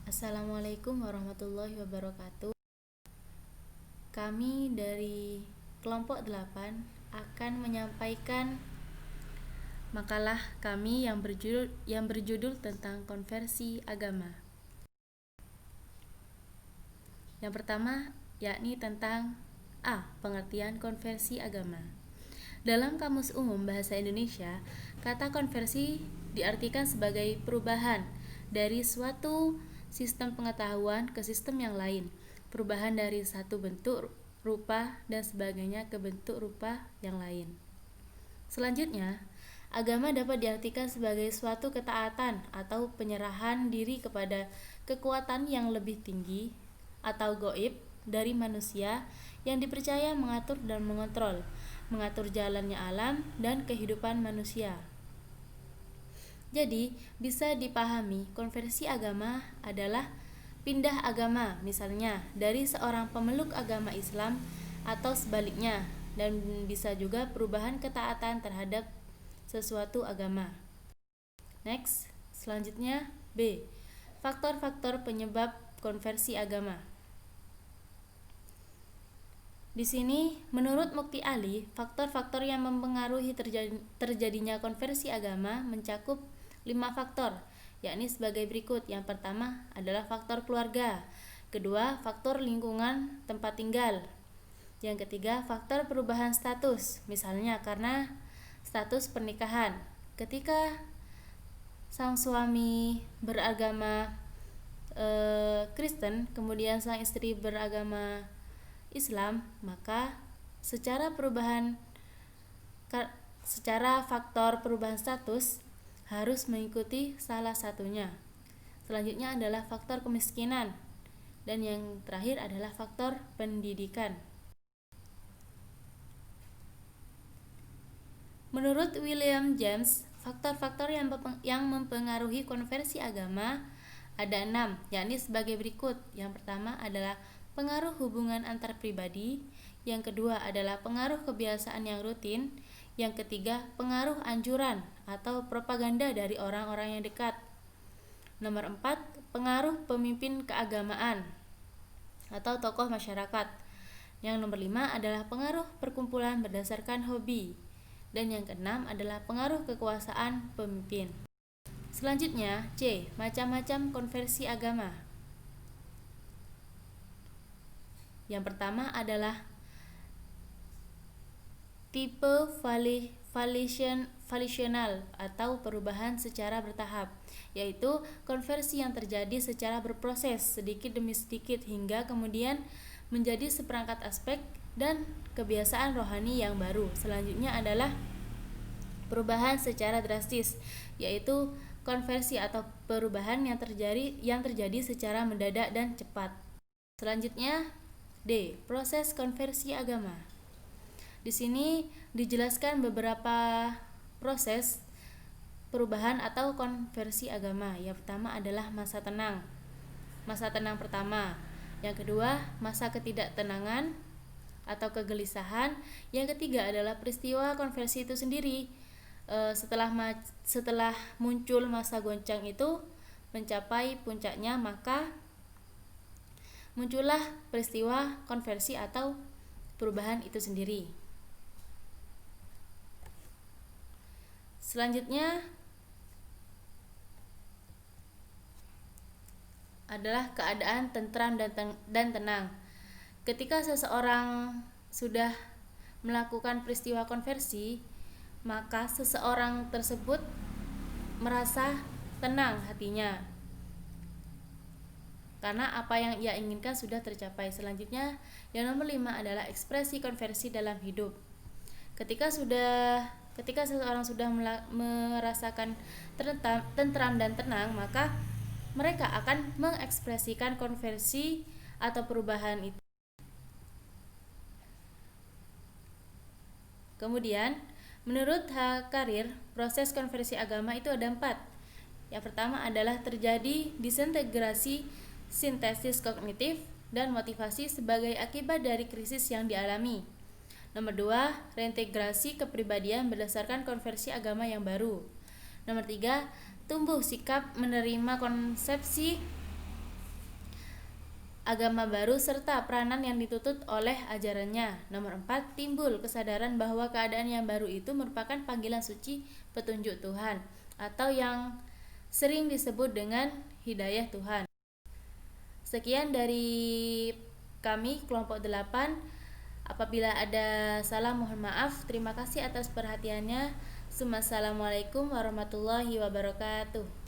Assalamualaikum warahmatullahi wabarakatuh. Kami dari kelompok 8 akan menyampaikan makalah kami yang berjudul tentang konversi agama. Yang pertama yakni tentang pengertian konversi agama. Dalam Kamus Umum Bahasa Indonesia, kata konversi diartikan sebagai perubahan dari suatu sistem pengetahuan ke sistem yang lain, perubahan dari satu bentuk, rupa, dan sebagainya ke bentuk rupa yang lain. Selanjutnya, agama dapat diartikan sebagai suatu ketaatan atau penyerahan diri kepada kekuatan yang lebih tinggi atau gaib dari manusia yang dipercaya mengatur dan mengatur jalannya alam dan kehidupan manusia. Jadi, bisa dipahami konversi agama adalah pindah agama, misalnya dari seorang pemeluk agama Islam atau sebaliknya, dan bisa juga perubahan ketaatan terhadap sesuatu agama. Next, selanjutnya B. Faktor-faktor penyebab konversi agama. Di sini, menurut Mukti Ali, faktor-faktor yang mempengaruhi terjadinya konversi agama mencakup 5 faktor, yakni sebagai berikut. Yang pertama adalah faktor keluarga, kedua faktor lingkungan tempat tinggal, yang ketiga faktor perubahan status, misalnya karena status pernikahan. Ketika sang suami beragama Kristen, kemudian sang istri beragama Islam, maka secara faktor perubahan status harus mengikuti salah satunya. Selanjutnya adalah faktor kemiskinan, dan yang terakhir adalah faktor pendidikan. Menurut William James, faktor-faktor yang mempengaruhi konversi agama ada 6, yakni sebagai berikut. Yang pertama adalah pengaruh hubungan antar pribadi, yang kedua adalah pengaruh kebiasaan yang rutin, yang ketiga pengaruh anjuran atau propaganda dari orang-orang yang dekat. Nomor 4, pengaruh pemimpin keagamaan atau tokoh masyarakat. Yang nomor 5 adalah pengaruh perkumpulan berdasarkan hobi. Dan yang keenam adalah pengaruh kekuasaan pemimpin. Selanjutnya, C. Macam-macam konversi agama. Yang pertama adalah tipe volitional atau perubahan secara bertahap, yaitu konversi yang terjadi secara berproses sedikit demi sedikit hingga kemudian menjadi seperangkat aspek dan kebiasaan rohani yang baru. Selanjutnya adalah perubahan secara drastis, yaitu konversi atau perubahan yang terjadi secara mendadak dan cepat. Selanjutnya D. Proses konversi agama. Di sini dijelaskan beberapa proses perubahan atau konversi agama. Yang pertama adalah masa tenang. Masa tenang pertama. Yang kedua, masa ketidaktenangan atau kegelisahan. Yang ketiga adalah peristiwa konversi itu sendiri. Setelah muncul masa goncang itu mencapai puncaknya, maka muncullah peristiwa konversi atau perubahan itu sendiri. Selanjutnya adalah keadaan tentram dan tenang. Ketika seseorang sudah melakukan peristiwa konversi, maka seseorang tersebut merasa tenang hatinya, karena apa yang ia inginkan sudah tercapai. Selanjutnya, yang nomor 5 adalah ekspresi konversi dalam hidup. Ketika seseorang sudah merasakan tentram dan tenang, maka mereka akan mengekspresikan konversi atau perubahan itu. Kemudian, menurut H. Karir, proses konversi agama itu ada 4. Yang pertama adalah terjadi disintegrasi sintesis kognitif dan motivasi sebagai akibat dari krisis yang dialami. Nomor 2, reintegrasi kepribadian berdasarkan konversi agama yang baru. Nomor 3, tumbuh sikap menerima konsepsi agama baru serta peranan yang dituntut oleh ajarannya. Nomor 4, timbul kesadaran bahwa keadaan yang baru itu merupakan panggilan suci petunjuk Tuhan atau yang sering disebut dengan hidayah Tuhan. Sekian dari kami kelompok 8. Apabila ada salah mohon maaf. Terima kasih atas perhatiannya. Assalamualaikum warahmatullahi wabarakatuh.